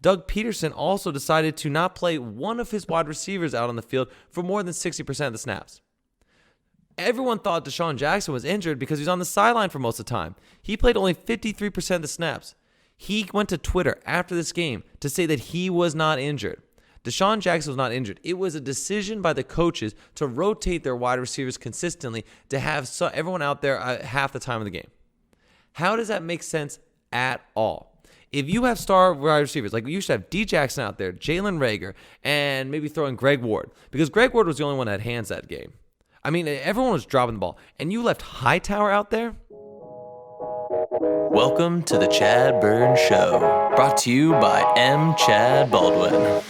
Doug Peterson also decided to not play one of his wide receivers out on the field for more than 60% of the snaps. Everyone thought Deshaun Jackson was injured because he was on the sideline for most of the time. He played only 53% of the snaps. He went to Twitter after this game to say that he was not injured. Deshaun Jackson was not injured. It was a decision by the coaches to rotate their wide receivers consistently to have everyone out there half the time of the game. How does that make sense at all? If you have star wide receivers, like you should have D. Jackson out there, Jalen Reagor, and maybe throw in Greg Ward, because Greg Ward was the only one that had hands that game. I mean, everyone was dropping the ball, and you left Hightower out there? Welcome to the ChadBurn Show, brought to you by M. Chad Baldwin.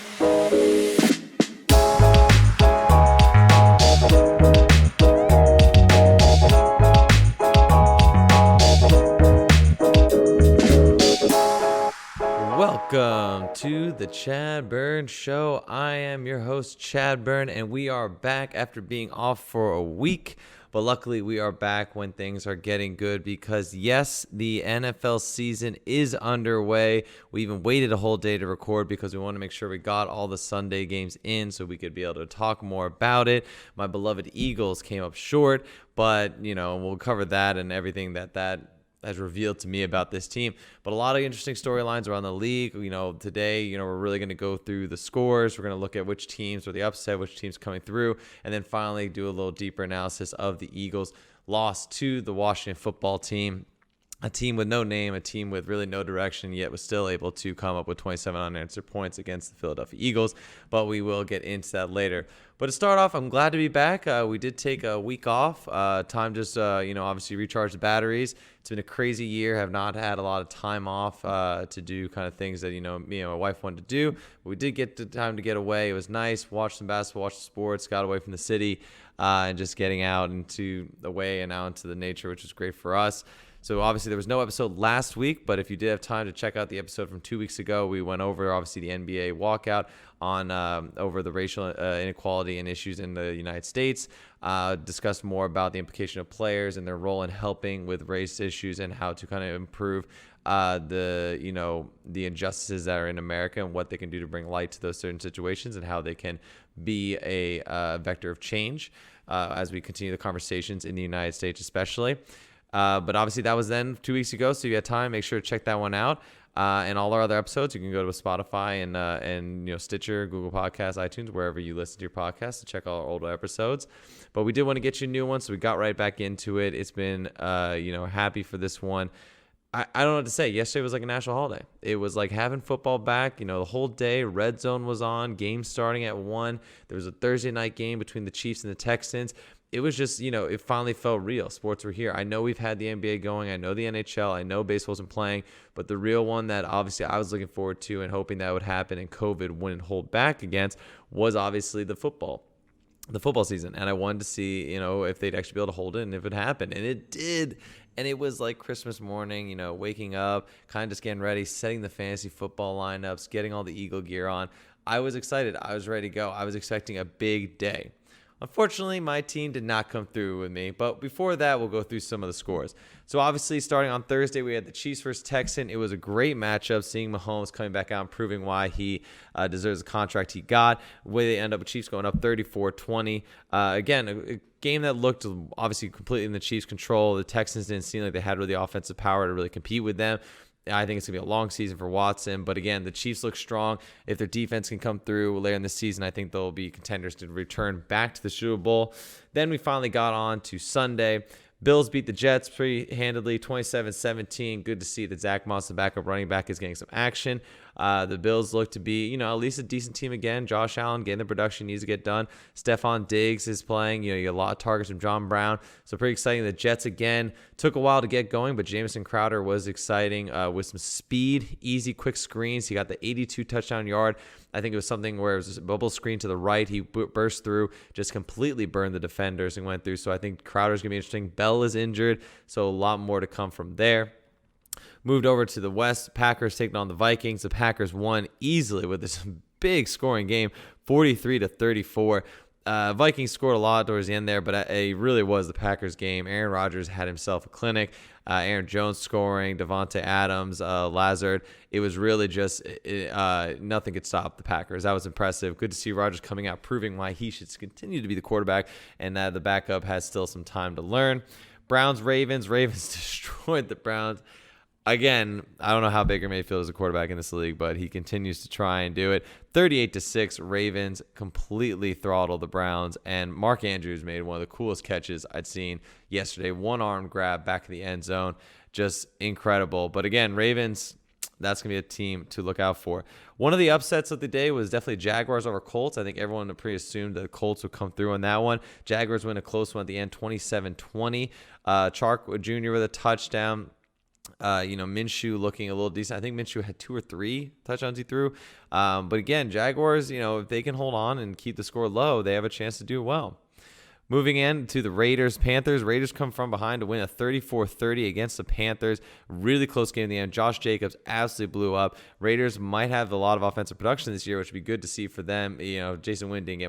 Welcome to the ChadBurn Show. I am your host, ChadBurn, and we are back after being off for a week. But luckily, we are back when things are getting good because, yes, the NFL season is underway. We even waited a whole day to record because we want to make sure we got all the Sunday games in so we could be able to talk more about it. My beloved Eagles came up short, but, we'll cover that and everything that has revealed to me about this team. But a lot of interesting storylines around the league. Today, we're really going to go through the scores. We're going to look at which teams are the upset, which teams coming through, and then finally do a little deeper analysis of the Eagles' loss to the Washington football team. A team with no name, a team with really no direction, yet was still able to come up with 27 unanswered points against the Philadelphia Eagles. But we will get into that later. But to start off, I'm glad to be back. We did take a week off. Time just, obviously recharge the batteries. It's been a crazy year. Have not had a lot of time off to do kind of things that, me and my wife wanted to do. But we did get the time to get away. It was nice. Watch some basketball, watch the sports, got away from the city, and just getting out into the way and out into the nature, which was great for us. So obviously there was no episode last week, but if you did have time to check out the episode from 2 weeks ago, we went over obviously the NBA walkout on over the racial inequality and issues in the United States, discussed more about the implication of players and their role in helping with race issues and how to kind of improve the injustices that are in America and what they can do to bring light to those certain situations and how they can be a vector of change as we continue the conversations in the United States especially. But obviously that was then 2 weeks ago, so you had time. Make sure to check that one out. And all our other episodes, you can go to Spotify and Stitcher, Google Podcasts, iTunes, wherever you listen to your podcasts to check all our older episodes. But we did want to get you a new one, so we got right back into it. It's been, happy for this one. I don't know what to say. Yesterday was like a national holiday. It was like having football back, the whole day. Red Zone was on, game starting at 1. There was a Thursday night game between the Chiefs and the Texans. It was just, it finally felt real. Sports were here. I know we've had the NBA going. I know the NHL. I know baseball's been playing. But the real one that obviously I was looking forward to and hoping that would happen and COVID wouldn't hold back against was obviously the football season. And I wanted to see, if they'd actually be able to hold it and if it happened. And it did. And it was like Christmas morning, waking up, kind of just getting ready, setting the fantasy football lineups, getting all the Eagle gear on. I was excited. I was ready to go. I was expecting a big day. Unfortunately, my team did not come through with me, but before that, we'll go through some of the scores. So obviously, starting on Thursday, we had the Chiefs versus Texans. It was a great matchup, seeing Mahomes coming back out and proving why he deserves the contract he got. The way they end up with Chiefs going up 34-20. Again, a game that looked obviously completely in the Chiefs' control. The Texans didn't seem like they had really the offensive power to really compete with them. I think it's going to be a long season for Watson. But again, the Chiefs look strong. If their defense can come through later in the season, I think they'll be contenders to return back to the Super Bowl. Then we finally got on to Sunday. Bills beat the Jets pretty handedly, 27-17. Good to see that Zach Moss, the backup running back, is getting some action. The Bills look to be, at least a decent team again. Josh Allen getting the production needs to get done. Stephon Diggs is playing. You get a lot of targets from John Brown. So pretty exciting. The Jets, again, took a while to get going, but Jamison Crowder was exciting with some speed, easy, quick screens. He got the 82 touchdown yard. I think it was something where it was a bubble screen to the right. He burst through, just completely burned the defenders and went through. So I think Crowder's going to be interesting. Bell is injured, so a lot more to come from there. Moved over to the West. Packers taking on the Vikings. The Packers won easily with this big scoring game, 43-34. Vikings scored a lot towards the end there, but it really was the Packers game. Aaron Rodgers had himself a clinic. Aaron Jones scoring, Devontae Adams, Lazard. It was really just nothing could stop the Packers. That was impressive. Good to see Rodgers coming out, proving why he should continue to be the quarterback, and that the backup has still some time to learn. Browns, Ravens. Ravens destroyed the Browns. Again, I don't know how Baker Mayfield is a quarterback in this league, but he continues to try and do it. 38-6, Ravens completely throttled the Browns, and Mark Andrews made one of the coolest catches I'd seen yesterday. One arm grab back in the end zone. Just incredible. But again, Ravens, that's going to be a team to look out for. One of the upsets of the day was definitely Jaguars over Colts. I think everyone pretty assumed that the Colts would come through on that one. Jaguars win a close one at the end, 27-20. Chark Jr. with a touchdown. Minshew looking a little decent. I think Minshew had 2 or 3 touchdowns he threw. But again, Jaguars, if they can hold on and keep the score low, they have a chance to do well. Moving in to the Raiders, Panthers. Raiders come from behind to win a 34-30 against the Panthers. Really close game in the end. Josh Jacobs absolutely blew up. Raiders might have a lot of offensive production this year, which would be good to see for them. Jason Wynn didn't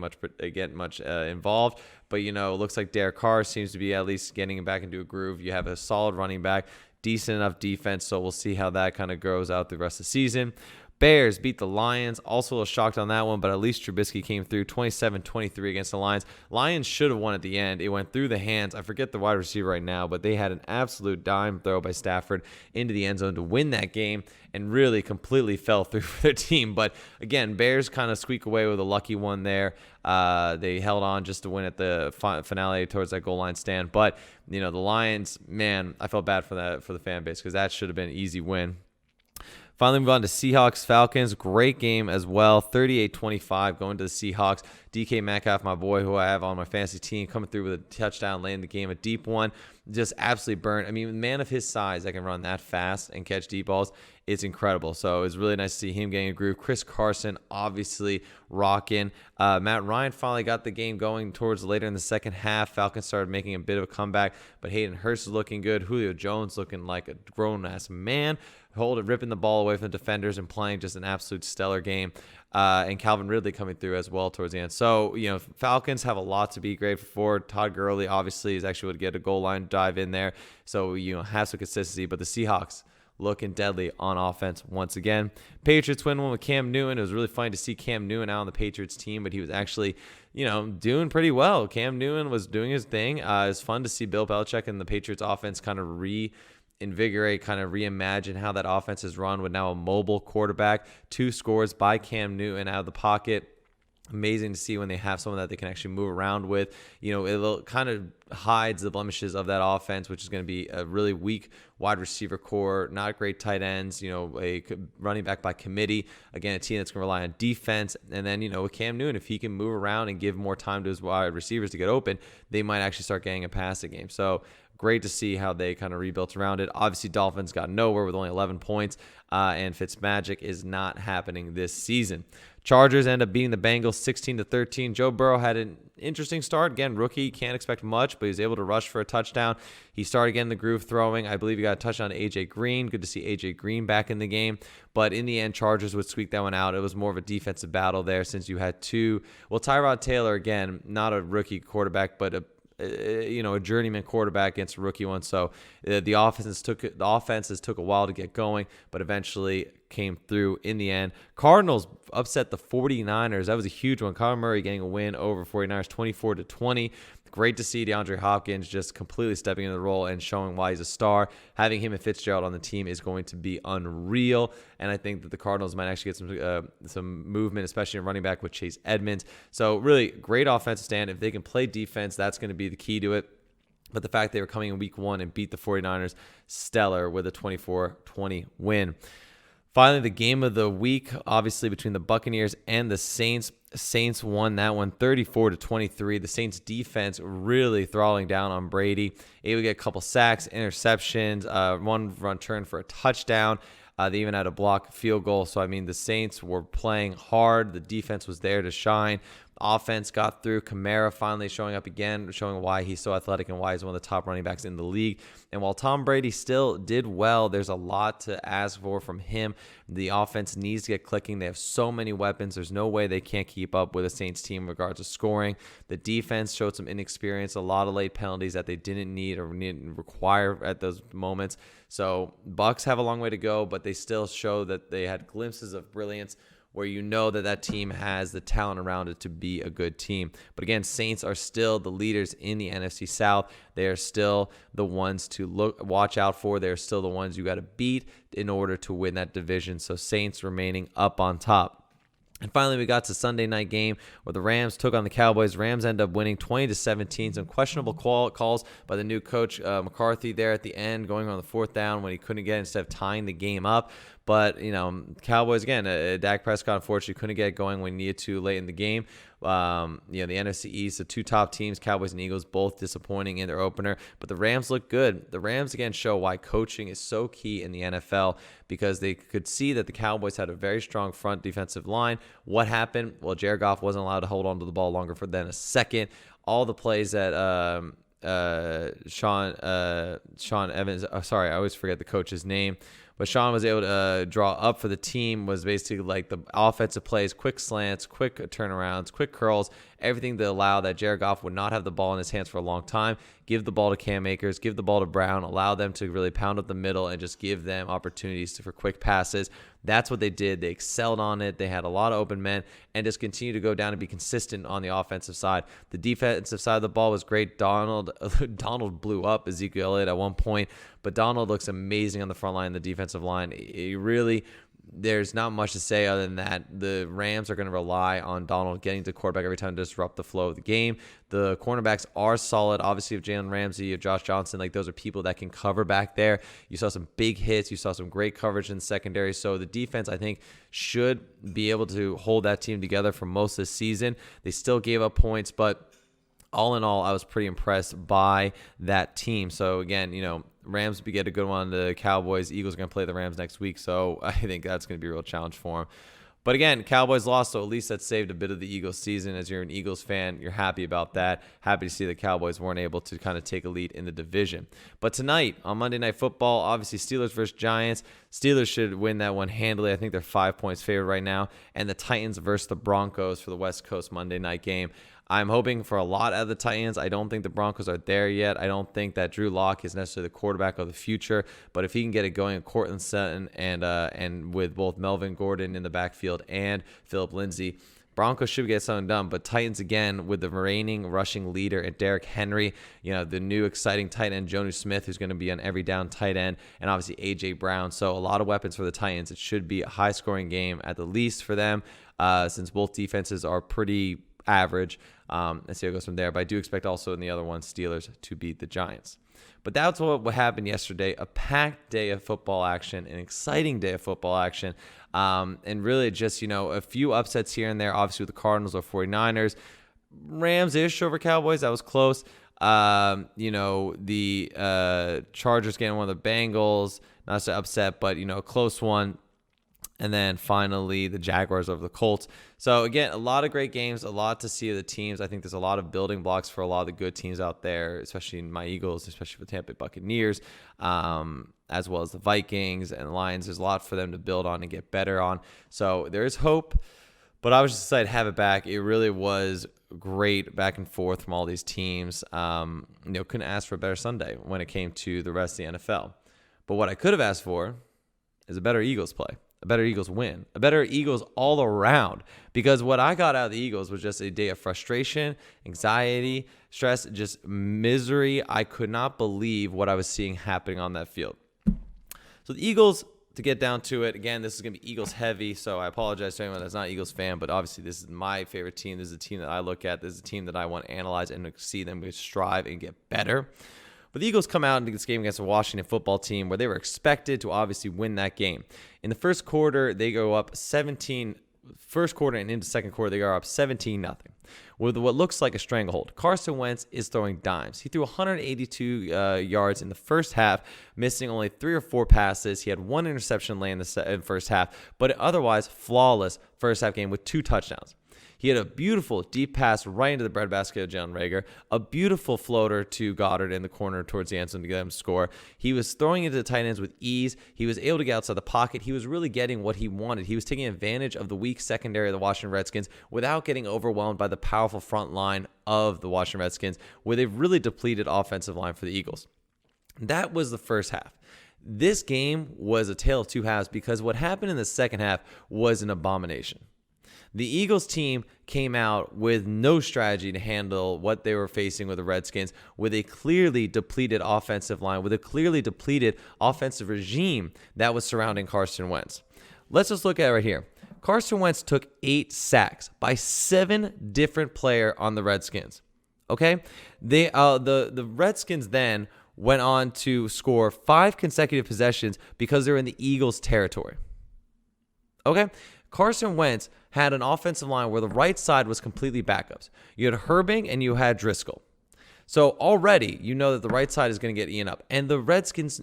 get much involved, but it looks like Derek Carr seems to be at least getting back into a groove. You have a solid running back, decent enough defense, so we'll see how that kind of goes out the rest of the season. Bears beat the Lions. Also a little shocked on that one, but at least Trubisky came through 27-23 against the Lions. Lions should have won at the end. It went through the hands. I forget the wide receiver right now, but they had an absolute dime throw by Stafford into the end zone to win that game and really completely fell through for their team. But again, Bears kind of squeak away with a lucky one there. They held on just to win at the finale towards that goal line stand. But, the Lions, man, I felt bad for the fan base because that should have been an easy win. Finally, move on to Seahawks-Falcons. Great game as well. 38-25 going to the Seahawks. DK Metcalf, my boy, who I have on my fantasy team, coming through with a touchdown, laying the game, a deep one. Just absolutely burnt. I mean, a man of his size that can run that fast and catch deep balls, it's incredible. So it's really nice to see him getting a groove. Chris Carson, obviously, rocking. Matt Ryan finally got the game going towards later in the second half. Falcons started making a bit of a comeback, but Hayden Hurst is looking good. Julio Jones looking like a grown-ass man, ripping the ball away from the defenders and playing just an absolute stellar game. And Calvin Ridley coming through as well towards the end. So, Falcons have a lot to be grateful for. Todd Gurley, obviously, is actually able to get a goal line dive in there. So, have some consistency. But the Seahawks looking deadly on offense once again. Patriots win one with Cam Newton. It was really fun to see Cam Newton out on the Patriots team, but he was actually, doing pretty well. Cam Newton was doing his thing. It's fun to see Bill Belichick and the Patriots offense kind of reinvigorate, kind of reimagine how that offense is run with now a mobile quarterback. 2 scores by Cam Newton out of the pocket. Amazing to see when they have someone that they can actually move around with. It kind of hides the blemishes of that offense, which is going to be a really weak wide receiver core, not great tight ends, a running back by committee. Again, a team that's going to rely on defense. And then, with Cam Newton, if he can move around and give more time to his wide receivers to get open, they might actually start getting a passing game. So great to see how they kind of rebuilt around it. Obviously, Dolphins got nowhere with only 11 points, and Fitzmagic is not happening this season. Chargers end up beating the Bengals 16-13. Joe Burrow had an interesting start. Again, rookie, can't expect much, but he was able to rush for a touchdown. He started getting the groove throwing. I believe he got a touchdown to A.J. Green. Good to see A.J. Green back in the game. But in the end, Chargers would squeak that one out. It was more of a defensive battle there since you had Tyrod Taylor, again, not a rookie quarterback, but a journeyman quarterback against a rookie one. So the offenses took a while to get going, but eventually came through in the end. Cardinals upset the 49ers. That was a huge one. Kyler Murray getting a win over 49ers 24-20. Great to see DeAndre Hopkins just completely stepping into the role and showing why he's a star. Having him and Fitzgerald on the team is going to be unreal, and I think that the Cardinals might actually get some movement, especially in running back with Chase Edmonds. So really great offensive stand. If they can play defense, that's going to be the key to it. But the fact they were coming in week 1 and beat the 49ers, stellar with a 24-20 win. Finally, the game of the week, obviously between the Buccaneers and the Saints. Saints won that one 34-23. The Saints defense really throttling down on Brady. Able to get a couple sacks, interceptions, one run turn for a touchdown. They even had a block field goal. So, the Saints were playing hard. The defense was there to shine. Offense got through. Kamara finally showing up again, showing why he's so athletic and why he's one of the top running backs in the league. And while Tom Brady still did well, there's a lot to ask for from him. The offense needs to get clicking. They have so many weapons. There's no way they can't keep up with a Saints team in regards to scoring. The defense showed some inexperience, a lot of late penalties that they didn't need or didn't require at those moments. So Bucs have a long way to go, but they still show that they had glimpses of brilliance where you know that that team has the talent around it to be a good team. But again, Saints are still the leaders in the NFC South. They are still the ones to watch out for. They're still the ones you got to beat in order to win that division. So Saints remaining up on top. And finally, we got to Sunday night game where the Rams took on the Cowboys. Rams end up winning 20-17. Some questionable calls by the new coach McCarthy there at the end, going on the fourth down when he couldn't get it instead of tying the game up. But, Cowboys, again, Dak Prescott, unfortunately, couldn't get it going when he needed to late in the game. The NFC East, the two top teams, Cowboys and Eagles, both disappointing in their opener. But the Rams look good. The Rams, again, show why coaching is so key in the NFL because they could see that the Cowboys had a very strong front defensive line. What happened? Well, Jared Goff wasn't allowed to hold on to the ball longer than a second. All the plays that Sean Evans, sorry, I always forget the coach's name. But Sean was able to draw up for the team was basically like the offensive plays, quick slants, quick turnarounds, quick curls, everything to allow that Jared Goff would not have the ball in his hands for a long time. Give the ball to Cam Akers, give the ball to Brown, allow them to really pound up the middle and just give them opportunities for quick passes. That's what they did. They excelled on it. They had a lot of open men and just continue to go down and be consistent on the offensive side. The defensive side of the ball was great. Donald blew up Ezekiel Elliott at one point, but Donald looks amazing on the front line, the defensive line. There's not much to say other than that. The Rams are going to rely on Donald getting to quarterback every time to disrupt the flow of the game. The cornerbacks are solid. Obviously, you have Jalen Ramsey, you have Josh Johnson. Those are people that can cover back there. You saw some big hits. You saw some great coverage in the secondary. So the defense, I think, should be able to hold that team together for most of the season. They still gave up points, but all in all, I was pretty impressed by that team. So again, Rams get a good one. The Cowboys, Eagles are going to play the Rams next week. So I think that's going to be a real challenge for them. But again, Cowboys lost, so at least that saved a bit of the Eagles season. As you're an Eagles fan, you're happy about that. Happy to see the Cowboys weren't able to kind of take a lead in the division. But tonight, on Monday Night Football, obviously Steelers versus Giants. Steelers should win that one handily. I think they're 5 points favored right now. And the Titans versus the Broncos for the West Coast Monday night game. I'm hoping for a lot out of the Titans. I don't think the Broncos are there yet. I don't think that Drew Lock is necessarily the quarterback of the future. But if he can get it going, Cortland Sutton and with both Melvin Gordon in the backfield and Phillip Lindsay, Broncos should get something done. But Titans, again, with the reigning rushing leader at Derrick Henry, the new exciting tight end, Jonnu Smith, who's going to be an every down tight end, and obviously A.J. Brown. So a lot of weapons for the Titans. It should be a high-scoring game at the least for them since both defenses are pretty average. Let's see how it goes from there. But I do expect also in the other one, Steelers to beat the Giants. But that's what happened yesterday. A packed day of football action, an exciting day of football action. And really just, a few upsets here and there. Obviously with the Cardinals or 49ers. Rams-ish over Cowboys. That was close. The Chargers getting one of the Bengals. Not so upset, but, a close one. And then finally, the Jaguars over the Colts. So, again, a lot of great games, a lot to see of the teams. I think there's a lot of building blocks for a lot of the good teams out there, especially in my Eagles, especially for Tampa Bay Buccaneers, as well as the Vikings and Lions. There's a lot for them to build on and get better on. So, there is hope, but I was just excited to have it back. It really was great back and forth from all these teams. Couldn't ask for a better Sunday when it came to the rest of the NFL. But what I could have asked for is a better Eagles play. A better Eagles win, a better Eagles all around, because what I got out of the Eagles was just a day of frustration, anxiety, stress, just misery. I could not believe what I was seeing happening on that field. So the Eagles, to get down to it, again, this is going to be Eagles heavy, so I apologize to anyone that's not an Eagles fan, but obviously this is my favorite team. This is a team that I look at. This is a team that I want to analyze and see them strive and get better. But the Eagles come out into this game against the Washington football team where they were expected to obviously win that game. In the first quarter, they go up 17. First quarter and into second quarter, they are up 17-0 with what looks like a stranglehold. Carson Wentz is throwing dimes. He threw 182 yards in the first half, missing only 3 or 4 passes. He had 1 interception late in the first half, but otherwise flawless first half game with 2 touchdowns. He had a beautiful deep pass right into the breadbasket of Jalen Reagor, a beautiful floater to Goddard in the corner towards the end zone to get him to score. He was throwing into the tight ends with ease. He was able to get outside the pocket. He was really getting what he wanted. He was taking advantage of the weak secondary of the Washington Redskins without getting overwhelmed by the powerful front line of the Washington Redskins, where they've really depleted offensive line for the Eagles. That was the first half. This game was a tale of two halves because what happened in the second half was an abomination. The Eagles team came out with no strategy to handle what they were facing with the Redskins, with a clearly depleted offensive line, with a clearly depleted offensive regime that was surrounding Carson Wentz. Let's just look at it right here. Carson Wentz took 8 sacks by 7 different players on the Redskins. Okay? The Redskins then went on to score 5 consecutive possessions because they're in the Eagles' territory. Okay? Carson Wentz had an offensive line where the right side was completely backups. You had Herbing and you had Driscoll. So already you know that the right side is going to get eaten up. And the Redskins,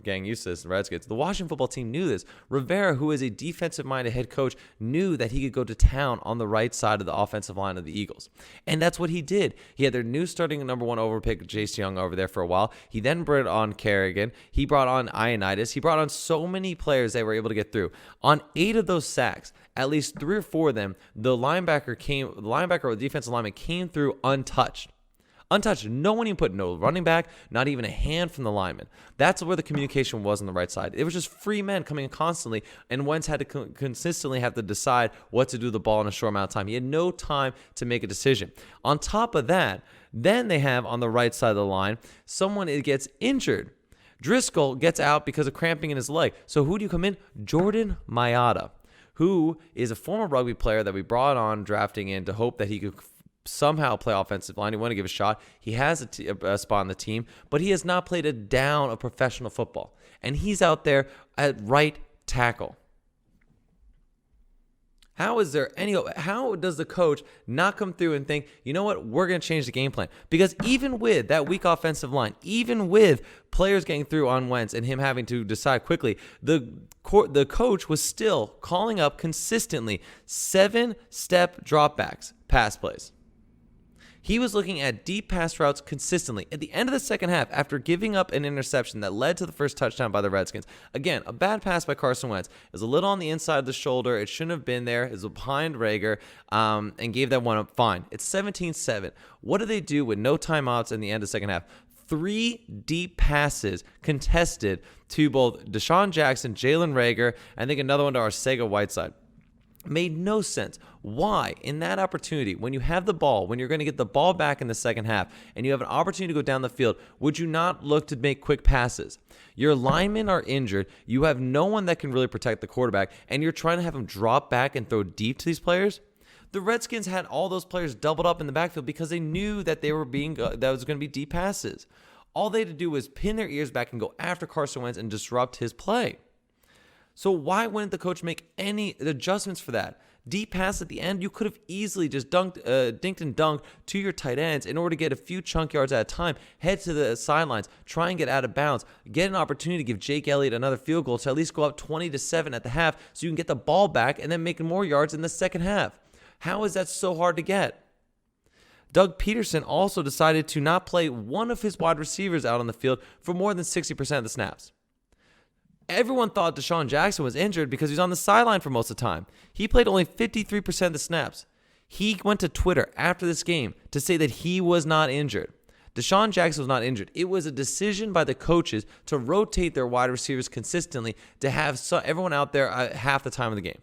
getting used to this, the Redskins, the Washington football team knew this. Rivera, who is a defensive-minded head coach, knew that he could go to town on the right side of the offensive line of the Eagles. And that's what he did. He had their new starting number 1 overall pick, Jace Young, over there for a while. He then brought on Kerrigan. He brought on Ioannidis. He brought on so many players they were able to get through. On 8 of those sacks, at least 3 or 4 of them, the linebacker or the defensive lineman came through untouched. No one even put no running back, not even a hand from the lineman. That's where the communication was on the right side. It was just free men coming in constantly, and Wentz had to consistently have to decide what to do with the ball in a short amount of time. He had no time to make a decision. On top of that, then they have on the right side of the line, someone gets injured. Driscoll gets out because of cramping in his leg. So who do you come in? Jordan Mailata, who is a former rugby player that we brought on drafting in to hope that he could somehow play offensive line. He wanted to give a shot. He has a spot on the team, but he has not played a down of professional football. And he's out there at right tackle. How does the coach not come through and think, you know what, we're going to change the game plan? Because even with that weak offensive line, even with players getting through on Wentz and him having to decide quickly, the coach was still calling up consistently 7-step dropbacks, pass plays. He was looking at deep pass routes consistently. At the end of the second half, after giving up an interception that led to the first touchdown by the Redskins, again, a bad pass by Carson Wentz. It was a little on the inside of the shoulder. It shouldn't have been there. It was behind Reagor, and gave that one up. Fine. It's 17-7. What do they do with no timeouts in the end of the second half? 3 deep passes contested to both Deshaun Jackson, Jalen Reagor, and I think another one to Arcega-Whiteside. Made no sense. Why, in that opportunity, when you have the ball, when you're going to get the ball back in the second half, and you have an opportunity to go down the field, would you not look to make quick passes? Your linemen are injured. You have no one that can really protect the quarterback, and you're trying to have him drop back and throw deep to these players? The Redskins had all those players doubled up in the backfield because they knew that that was going to be deep passes. All they had to do was pin their ears back and go after Carson Wentz and disrupt his play. So why wouldn't the coach make any adjustments for that? Deep pass at the end, you could have easily just dinked and dunked to your tight ends in order to get a few chunk yards at a time, head to the sidelines, try and get out of bounds, get an opportunity to give Jake Elliott another field goal to at least go up 20-7 at the half so you can get the ball back and then make more yards in the second half. How is that so hard to get? Doug Peterson also decided to not play one of his wide receivers out on the field for more than 60% of the snaps. Everyone thought Deshaun Jackson was injured because he was on the sideline for most of the time. He played only 53% of the snaps. He went to Twitter after this game to say that he was not injured. Deshaun Jackson was not injured. It was a decision by the coaches to rotate their wide receivers consistently to have everyone out there half the time of the game.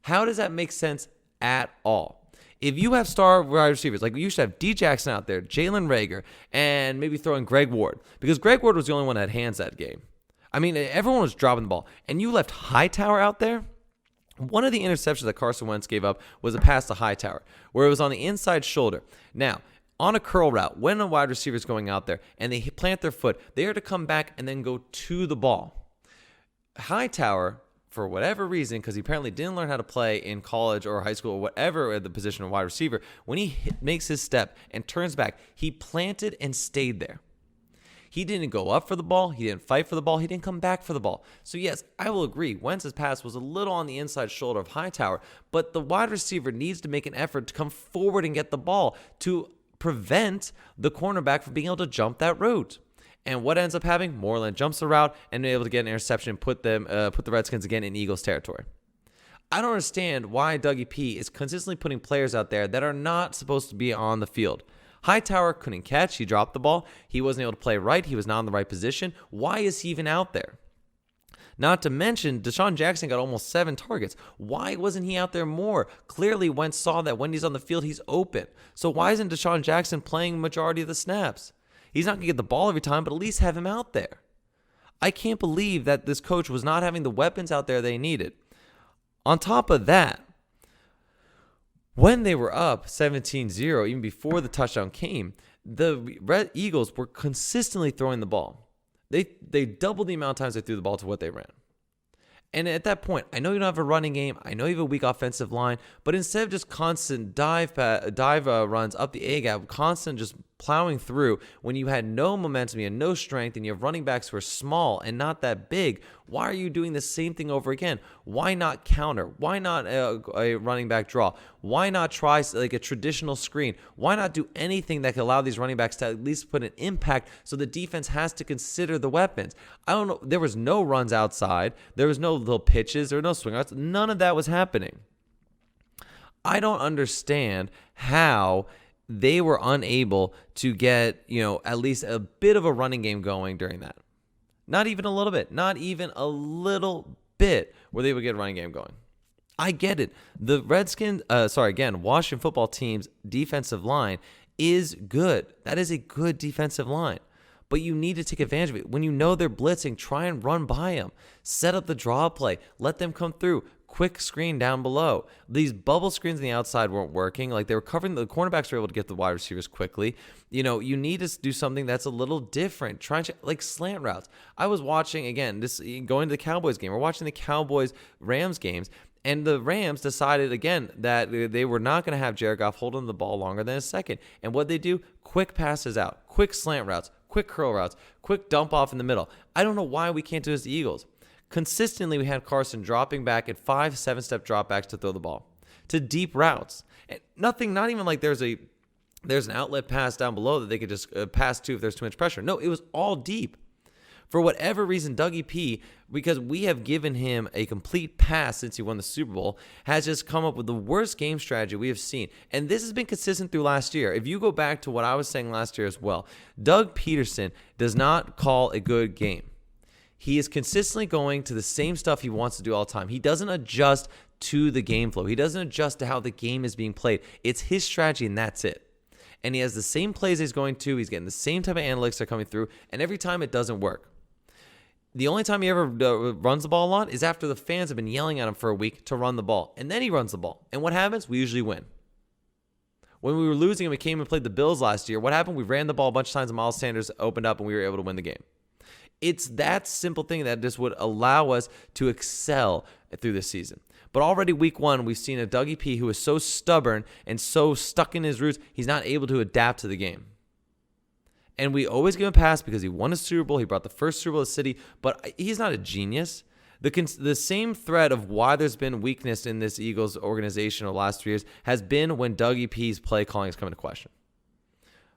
How does that make sense at all? If you have star wide receivers, like you should have D. Jackson out there, Jalen Reagor, and maybe throw in Greg Ward, because Greg Ward was the only one that had hands that game. I mean, everyone was dropping the ball. And you left Hightower out there? One of the interceptions that Carson Wentz gave up was a pass to Hightower, where it was on the inside shoulder. Now, on a curl route, when a wide receiver is going out there and they plant their foot, they are to come back and then go to the ball. Hightower, for whatever reason, because he apparently didn't learn how to play in college or high school or whatever at the position of wide receiver, when he makes his step and turns back, he planted and stayed there. He didn't go up for the ball. He didn't fight for the ball. He didn't come back for the ball. So, yes, I will agree. Wentz's pass was a little on the inside shoulder of Hightower, but the wide receiver needs to make an effort to come forward and get the ball to prevent the cornerback from being able to jump that route. And what ends up happening? Moreland jumps the route and able to get an interception, put the Redskins again in Eagles territory. I don't understand why Dougie P is consistently putting players out there that are not supposed to be on the field. Hightower couldn't catch. He dropped the ball. He wasn't able to play right. He was not in the right position. Why is he even out there? Not to mention, Deshaun Jackson got almost 7 targets. Why wasn't he out there more? Clearly, Wentz saw that when he's on the field, he's open. So why isn't Deshaun Jackson playing majority of the snaps? He's not going to get the ball every time, but at least have him out there. I can't believe that this coach was not having the weapons out there they needed. On top of that, when they were up 17-0, even before the touchdown came, the Red Eagles were consistently throwing the ball. They doubled the amount of times they threw the ball to what they ran. And at that point, I know you don't have a running game. I know you have a weak offensive line. But instead of just constant dive runs up the A-gap, constant just plowing through, when you had no momentum, you had no strength, and you have running backs who are small and not that big, why are you doing the same thing over again? Why not counter? Why not a running back draw? Why not try like a traditional screen? Why not do anything that could allow these running backs to at least put an impact so the defense has to consider the weapons? I don't know. There was no runs outside. There was no little pitches. There were no swing outs. None of that was happening. I don't understand how they were unable to get, at least a bit of a running game going during that. Not even a little bit. Not even a little bit where they would get a running game going. I get it. The Washington football team's defensive line is good. That is a good defensive line. But you need to take advantage of it. When you know they're blitzing, try and run by them. Set up the draw play. Let them come through. Quick screen down below. These bubble screens on the outside weren't working. Like, they were covering, the cornerbacks were able to get the wide receivers quickly. You need to do something that's a little different. Try like slant routes. I was watching, again, going to the Cowboys game. We're watching the Cowboys-Rams games. And the Rams decided, again, that they were not going to have Jared Goff holding the ball longer than a second. And what they do, quick passes out, quick slant routes, quick curl routes, quick dump off in the middle. I don't know why we can't do this as the Eagles. Consistently, we had Carson dropping back at 5 7-step dropbacks to throw the ball, to deep routes. And nothing, not even like there's an outlet pass down below that they could just pass to if there's too much pressure. No, it was all deep. For whatever reason, Dougie P, because we have given him a complete pass since he won the Super Bowl, has just come up with the worst game strategy we have seen. And this has been consistent through last year. If you go back to what I was saying last year as well, Doug Peterson does not call a good game. He is consistently going to the same stuff he wants to do all the time. He doesn't adjust to the game flow. He doesn't adjust to how the game is being played. It's his strategy, and that's it. And he has the same plays he's going to. He's getting the same type of analytics that are coming through, and every time it doesn't work. The only time he ever runs the ball a lot is after the fans have been yelling at him for a week to run the ball. And then he runs the ball. And what happens? We usually win. When we were losing and we came and played the Bills last year, what happened? We ran the ball a bunch of times and Miles Sanders opened up and we were able to win the game. It's that simple thing that just would allow us to excel through this season. But already week 1, we've seen a Dougie P who is so stubborn and so stuck in his roots, he's not able to adapt to the game. And we always give him a pass because he won a Super Bowl. He brought the first Super Bowl to the city, but he's not a genius. The same thread of why there's been weakness in this Eagles organization over the last 3 years has been when Dougie P's play calling has come into question.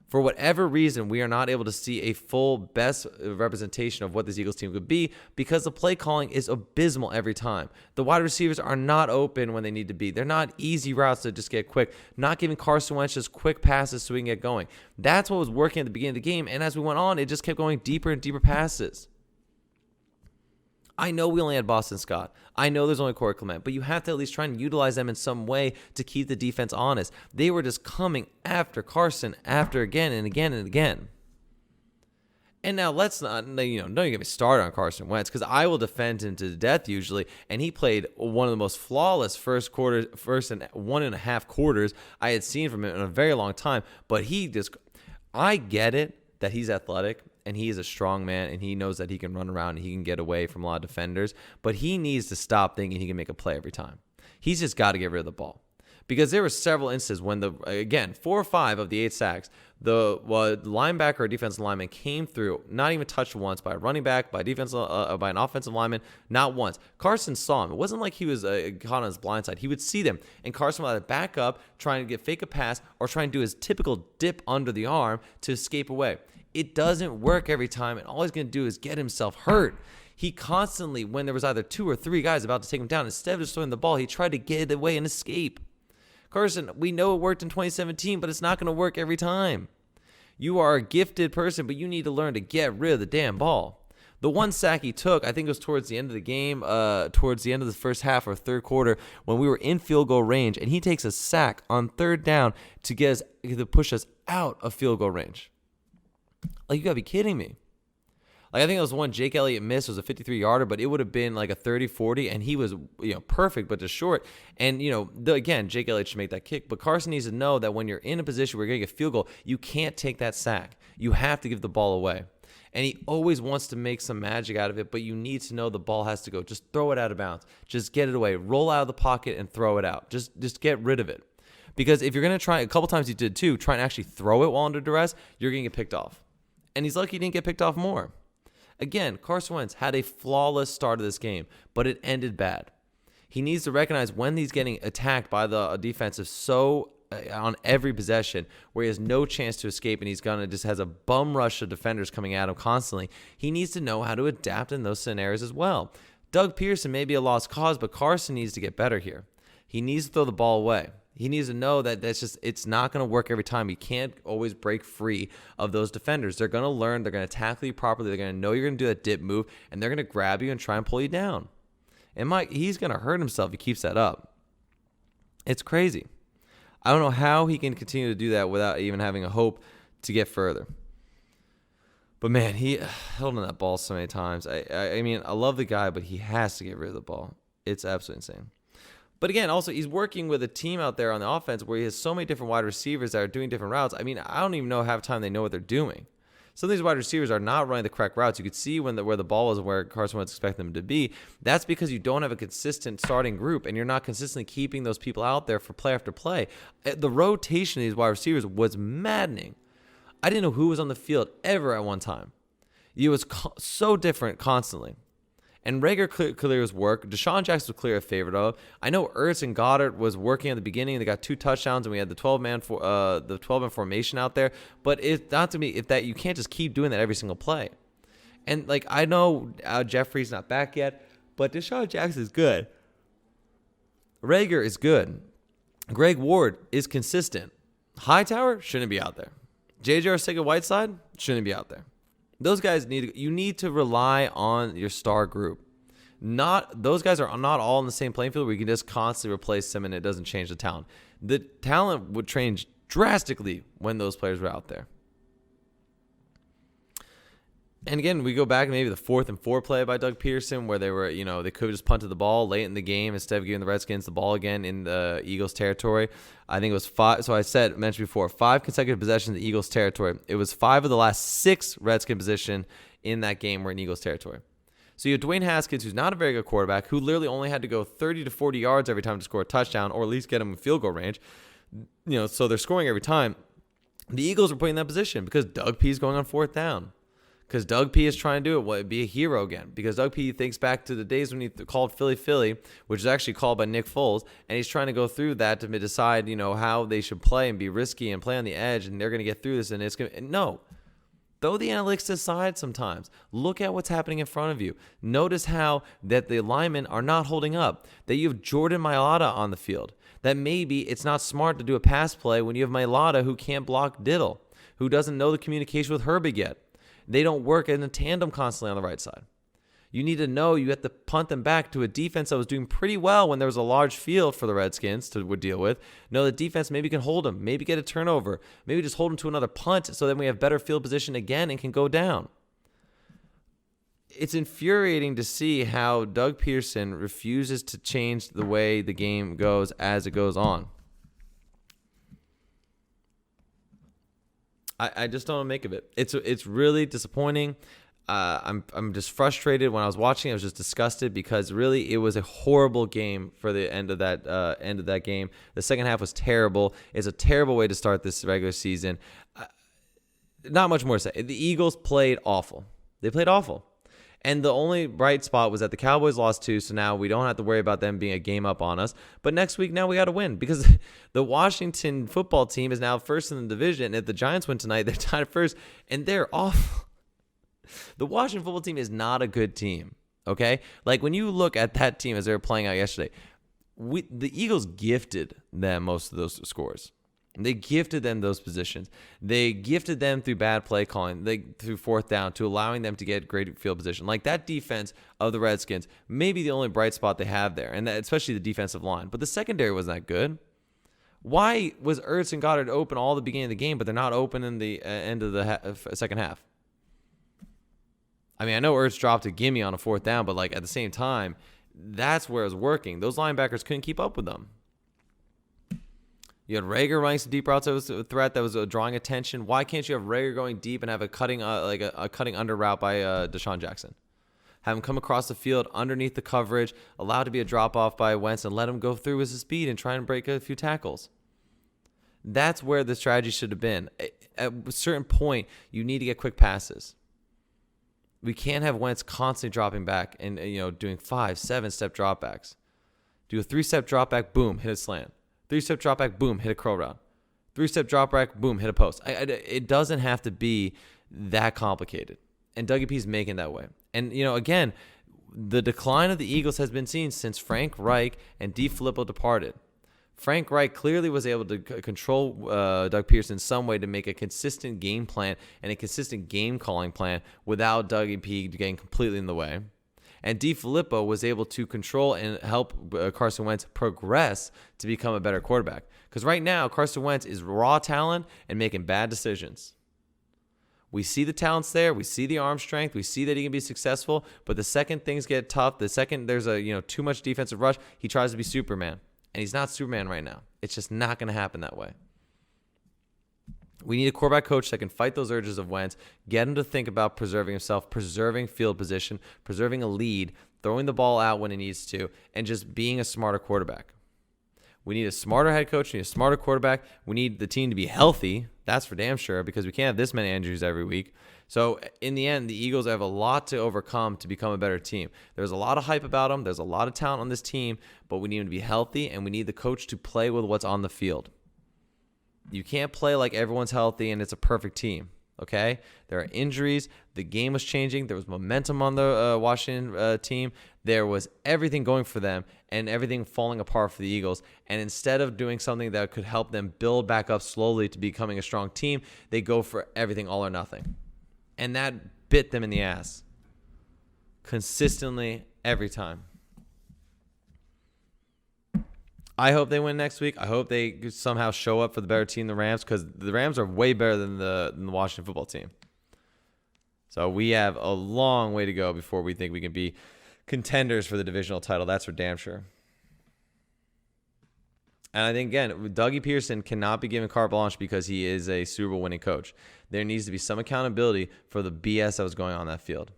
For whatever reason, we are not able to see a full best representation of what this Eagles team could be because the play calling is abysmal every time. The wide receivers are not open when they need to be. They're not easy routes to just get quick. Not giving Carson Wentz just quick passes so we can get going. That's what was working at the beginning of the game, and as we went on, it just kept going deeper and deeper passes. I know we only had Boston Scott. I know there's only Corey Clement, but you have to at least try and utilize them in some way to keep the defense honest. They were just coming after Carson after again and again and again. And now let's not, don't get me started on Carson Wentz because I will defend him to death usually, and he played one of the most flawless first and 1.5 quarters I had seen from him in a very long time. But I get it that he's athletic. And he is a strong man, and he knows that he can run around and he can get away from a lot of defenders. But he needs to stop thinking he can make a play every time. He's just got to get rid of the ball. Because there were several instances when again, 4 or 5 of the 8 sacks, the linebacker or defensive lineman came through, not even touched once by a running back, by an offensive lineman, not once. Carson saw him. It wasn't like he was caught on his blind side. He would see them, and Carson would either back up, trying to fake a pass, or try and do his typical dip under the arm to escape away. It doesn't work every time, and all he's going to do is get himself hurt. He constantly, when there was either 2 or 3 guys about to take him down, instead of just throwing the ball, he tried to get away and escape. Carson, we know it worked in 2017, but it's not going to work every time. You are a gifted person, but you need to learn to get rid of the damn ball. The one sack he took, I think it was towards the end of the game, towards the end of the first half or third quarter, when we were in field goal range, and he takes a sack on 3rd down to push us out of field goal range. Like, you got to be kidding me. Like, I think it was one Jake Elliott missed. It was a 53-yarder, but it would have been like a 30-40, and he was, perfect, but just short. And, again, Jake Elliott should make that kick. But Carson needs to know that when you're in a position where you're going to get a field goal, you can't take that sack. You have to give the ball away. And he always wants to make some magic out of it, but you need to know the ball has to go. Just throw it out of bounds. Just get it away. Roll out of the pocket and throw it out. Just get rid of it. Because if you're going to try, a couple times he did too, try and actually throw it while under duress, you're going to get picked off. And he's lucky he didn't get picked off more. Again, Carson Wentz had a flawless start of this game, but it ended bad. He needs to recognize when he's getting attacked by the defensive on every possession where he has no chance to escape and he's gonna just has a bum rush of defenders coming at him constantly. He needs to know how to adapt in those scenarios as well. Doug Pearson may be a lost cause, but Carson needs to get better here. He needs to throw the ball away. He needs to know that it's not going to work every time. You can't always break free of those defenders. They're going to learn. They're going to tackle you properly. They're going to know you're going to do that dip move, and they're going to grab you and try and pull you down. And he's going to hurt himself if he keeps that up. It's crazy. I don't know how he can continue to do that without even having a hope to get further. But, man, he held on that ball so many times. I mean, I love the guy, but he has to get rid of the ball. It's absolutely insane. But again, also, he's working with a team out there on the offense where he has so many different wide receivers that are doing different routes. I mean, I don't even know half the time they know what they're doing. Some of these wide receivers are not running the correct routes. You could see where the ball is where Carson Wentz expects them to be. That's because you don't have a consistent starting group, and you're not consistently keeping those people out there for play after play. The rotation of these wide receivers was maddening. I didn't know who was on the field ever at one time. It was so different constantly. And Rager clear his work. Deshaun Jackson was clear a favorite of. I know Ertz and Goddard was working at the beginning. They got 2 touchdowns, and we had the 12-man formation out there. But it's not to me if that you can't just keep doing that every single play. And like I know Jeffrey's not back yet, but Deshaun Jackson is good. Rager is good. Greg Ward is consistent. Hightower shouldn't be out there. J.J. Arcega-Whiteside shouldn't be out there. Those guys you need to rely on your star group. Those guys are not all in the same playing field where you can just constantly replace them and it doesn't change the talent. The talent would change drastically when those players were out there. And again, we go back maybe the 4th and 4 play by Doug Pearson where they were, they could have just punted the ball late in the game instead of giving the Redskins the ball again in the Eagles territory. I think it was 5. So I mentioned before, 5 consecutive possessions in the Eagles territory. It was 5 of the last 6 Redskin position in that game were in Eagles territory. So you have Dwayne Haskins, who's not a very good quarterback, who literally only had to go 30 to 40 yards every time to score a touchdown or at least get him in field goal range. So they're scoring every time. The Eagles were putting in that position because Doug P is going on 4th down. Because Doug P is trying to do it, be a hero again. Because Doug P thinks back to the days when he called Philly, which is actually called by Nick Foles, and he's trying to go through that to decide, how they should play and be risky and play on the edge, and they're going to get through this. And it's going to no. Throw the analytics aside sometimes. Look at what's happening in front of you. Notice how that the linemen are not holding up. That you have Jordan Mailata on the field. That maybe it's not smart to do a pass play when you have Mailata who can't block Diddle, who doesn't know the communication with Herbig yet. They don't work in a tandem constantly on the right side. You need to know you have to punt them back to a defense that was doing pretty well when there was a large field for the Redskins to deal with. Know the defense maybe can hold them, maybe get a turnover, maybe just hold them to another punt so then we have better field position again and can go down. It's infuriating to see how Doug Pearson refuses to change the way the game goes as it goes on. I just don't make of it. It's really disappointing. I'm just frustrated. When I was watching, I was just disgusted because really it was a horrible game for the end of that game. The second half was terrible. It's a terrible way to start this regular season. Not much more to say. The Eagles played awful. They played awful. And the only bright spot was that the Cowboys lost 2, so now we don't have to worry about them being a game up on us. But next week, now we got to win because the Washington football team is now first in the division. If the Giants win tonight, they're tied first, and they're awful. The Washington football team is not a good team, okay? Like, when you look at that team as they were playing out yesterday, the Eagles gifted them most of those scores. They gifted them those positions. They gifted them through bad play calling, through fourth down, to allowing them to get great field position. Like, that defense of the Redskins, maybe the only bright spot they have there, and especially the defensive line. But the secondary wasn't that good. Why was Ertz and Goddard open all the beginning of the game, but they're not open in the end of the second half? I mean, I know Ertz dropped a gimme on a fourth down, but like at the same time, that's where it was working. Those linebackers couldn't keep up with them. You had Rager running some deep routes that was a threat that was drawing attention. Why can't you have Rager going deep and have a cutting a cutting under route by Deshaun Jackson? Have him come across the field underneath the coverage, allowed to be a drop off by Wentz, and let him go through with his speed and try and break a few tackles. That's where the strategy should have been. At a certain point, you need to get quick passes. We can't have Wentz constantly dropping back and doing 5, 7-step dropbacks. Do a 3-step dropback, boom, hit a slant. 3-step drop back, boom, hit a curl route. 3-step drop back, boom, hit a post. It doesn't have to be that complicated. And Dougie P's making that way. And, again, the decline of the Eagles has been seen since Frank Reich and DeFilippo departed. Frank Reich clearly was able to control Doug Peterson in some way to make a consistent game plan and a consistent game calling plan without Dougie P getting completely in the way. And DeFilippo was able to control and help Carson Wentz progress to become a better quarterback. Because right now, Carson Wentz is raw talent and making bad decisions. We see the talents there. We see the arm strength. We see that he can be successful. But the second things get tough, the second there's too much defensive rush, he tries to be Superman. And he's not Superman right now. It's just not going to happen that way. We need a quarterback coach that can fight those urges of Wentz, get him to think about preserving himself, preserving field position, preserving a lead, throwing the ball out when he needs to, and just being a smarter quarterback. We need a smarter head coach. We need a smarter quarterback. We need the team to be healthy. That's for damn sure, because we can't have this many injuries every week. So in the end, the Eagles have a lot to overcome to become a better team. There's a lot of hype about them. There's a lot of talent on this team, but we need them to be healthy, and we need the coach to play with what's on the field. You can't play like everyone's healthy and it's a perfect team, okay? There are injuries. The game was changing. There was momentum on the Washington team. There was everything going for them and everything falling apart for the Eagles. And instead of doing something that could help them build back up slowly to becoming a strong team, they go for everything all or nothing. And that bit them in the ass consistently every time. I hope they win next week. I hope they somehow show up for the better team, the Rams, because the Rams are way better than the Washington football team. So we have a long way to go before we think we can be contenders for the divisional title. That's for damn sure. And I think, again, Dougie Peterson cannot be given carte blanche because he is a Super Bowl winning coach. There needs to be some accountability for the BS that was going on that field.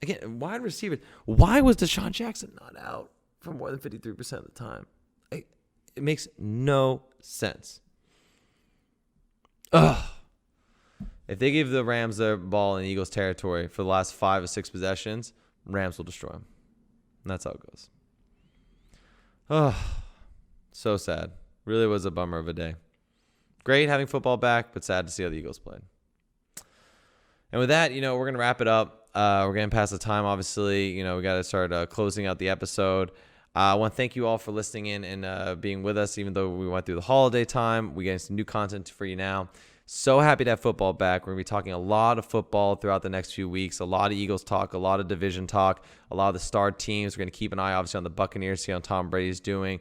Again, wide receivers. Why was Deshaun Jackson not out for more than 53% of the time? It makes no sense. Ugh. If they give the Rams their ball in the Eagles' territory for the last 5 or 6 possessions, Rams will destroy them. And that's how it goes. Ugh. So sad. Really was a bummer of a day. Great having football back, but sad to see how the Eagles played. And with that, we're going to wrap it up. We're getting past the time, obviously. We got to start closing out the episode. I want to thank you all for listening in and being with us, even though we went through the holiday time. We're getting some new content for you now. So happy to have football back. We're going to be talking a lot of football throughout the next few weeks, a lot of Eagles talk, a lot of division talk, a lot of the star teams. We're going to keep an eye, obviously, on the Buccaneers, see how Tom Brady's doing.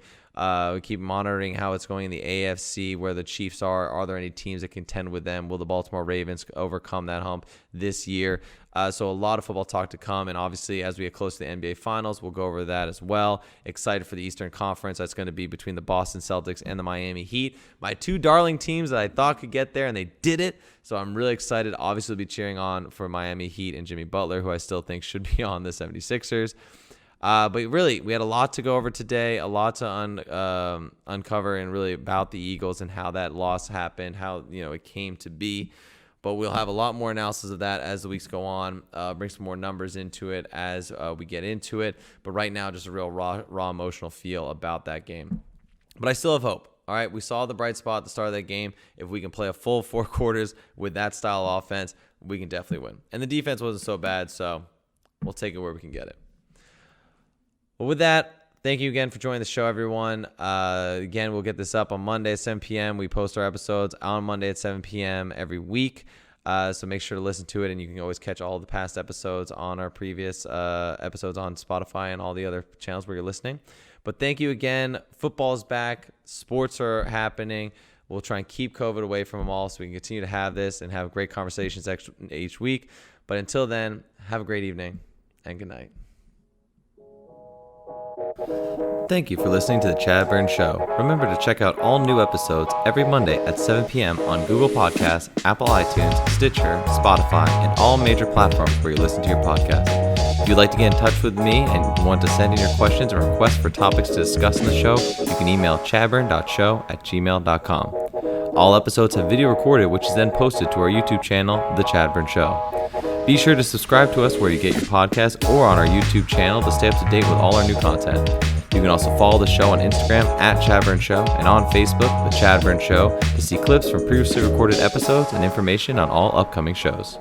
We keep monitoring how it's going in the AFC, where the Chiefs are. Are there any teams that contend with them? Will the Baltimore Ravens overcome that hump this year? So a lot of football talk to come, and obviously as we get close to the NBA Finals, we'll go over that as well. Excited for the Eastern Conference. That's going to be between the Boston Celtics and the Miami Heat. My two darling teams that I thought could get there, and they did it. So I'm really excited. Obviously, we'll be cheering on for Miami Heat and Jimmy Butler, who I still think should be on the 76ers. But really, we had a lot to go over today, a lot to uncover, and really about the Eagles and how that loss happened, how it came to be. But we'll have a lot more analysis of that as the weeks go on, bring some more numbers into it as we get into it. But right now, just a real raw emotional feel about that game. But I still have hope. All right, we saw the bright spot at the start of that game. If we can play a full 4 quarters with that style of offense, we can definitely win. And the defense wasn't so bad, so we'll take it where we can get it. Well, with that, thank you again for joining the show, everyone. Again, we'll get this up on Monday at 7 p.m. We post our episodes on Monday at 7 p.m. every week. So make sure to listen to it, and you can always catch all the past episodes on our previous episodes on Spotify and all the other channels where you're listening. But thank you again. Football's back. Sports are happening. We'll try and keep COVID away from them all so we can continue to have this and have great conversations each week. But until then, have a great evening and good night. Thank you for listening to the ChadBurn Show. Remember to check out all new episodes every Monday at 7 p.m. on Google Podcasts, Apple iTunes, Stitcher, Spotify, and all major platforms where you listen to your podcast. If you'd like to get in touch with me and want to send in your questions or requests for topics to discuss in the show, you can email chadburn.show@gmail.com. All episodes have video recorded, which is then posted to our YouTube channel, The ChadBurn Show. Be sure to subscribe to us where you get your podcasts or on our YouTube channel to stay up to date with all our new content. You can also follow the show on Instagram at ChadBurn Show and on Facebook, The ChadBurn Show, to see clips from previously recorded episodes and information on all upcoming shows.